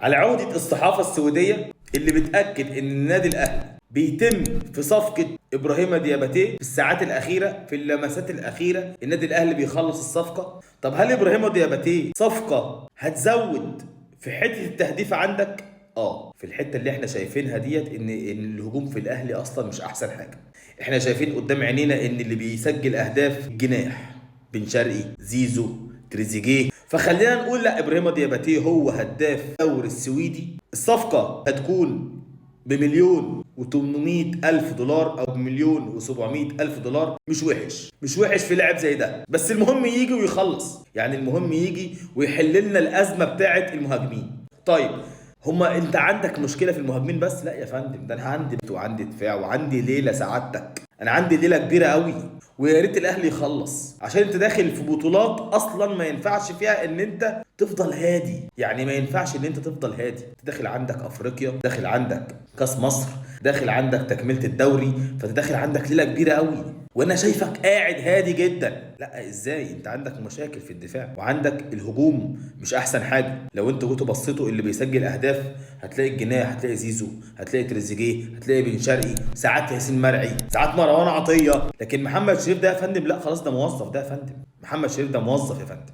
على عودة الصحافة السعودية اللي بتأكد إن النادي الأهلي بيتم في صفقة إبراهيم دياباتي في الساعات الأخيرة، في اللمسات الأخيرة النادي الأهلي بيخلص الصفقة. طب هل إبراهيم دياباتي صفقة هتزود في حتة التهديف عندك؟ في الحتة اللي احنا شايفينها ديت إن الهجوم في الأهلي أصلا مش أحسن حاجة. احنا شايفين قدام عينينا إن اللي بيسجل أهداف الجناح بن شرقي، زيزو، تريزيجيه. فخلينا نقول لا، ابراهيم دياباتي هو هداف الدوري السويدي. الصفقه هتكون بمليون و800 الف دولار او بمليون و700 الف دولار. مش وحش في لاعب زي ده، بس المهم يجي ويخلص. يعني المهم يجي ويحل لنا الازمه بتاعه المهاجمين. طيب، انت عندك مشكله في المهاجمين بس؟ لا يا فندم، ده انا عندي وعندي دفاع وعندي ليله سعادتك. انا عندي ليله كبيره قوي، ويا ريت الاهلي يخلص، عشان انت داخل في بطولات اصلا ما ينفعش فيها ان انت تفضل هادي. يعني ما ينفعش ان انت تفضل هادي. انت داخل عندك افريقيا، داخل عندك كاس مصر، داخل عندك تكمله الدوري، فانت داخل عندك ليله كبيره قوي، وانا شايفك قاعد هادي جدا. لا ازاي؟ انت عندك مشاكل في الدفاع وعندك الهجوم مش احسن حاجه. لو انتوا جيتوا بصيتوا اللي بيسجل اهداف، هتلاقي الجناح، هتلاقي زيزو، هتلاقي تريزيجيه، هتلاقي بن شرقي، ساعات ياسين مرعي، ساعات مروان عطيه. لكن محمد شريف ده يا فندم لا، خلاص ده موظف. ده يا فندم محمد شريف ده موظف يا فندم.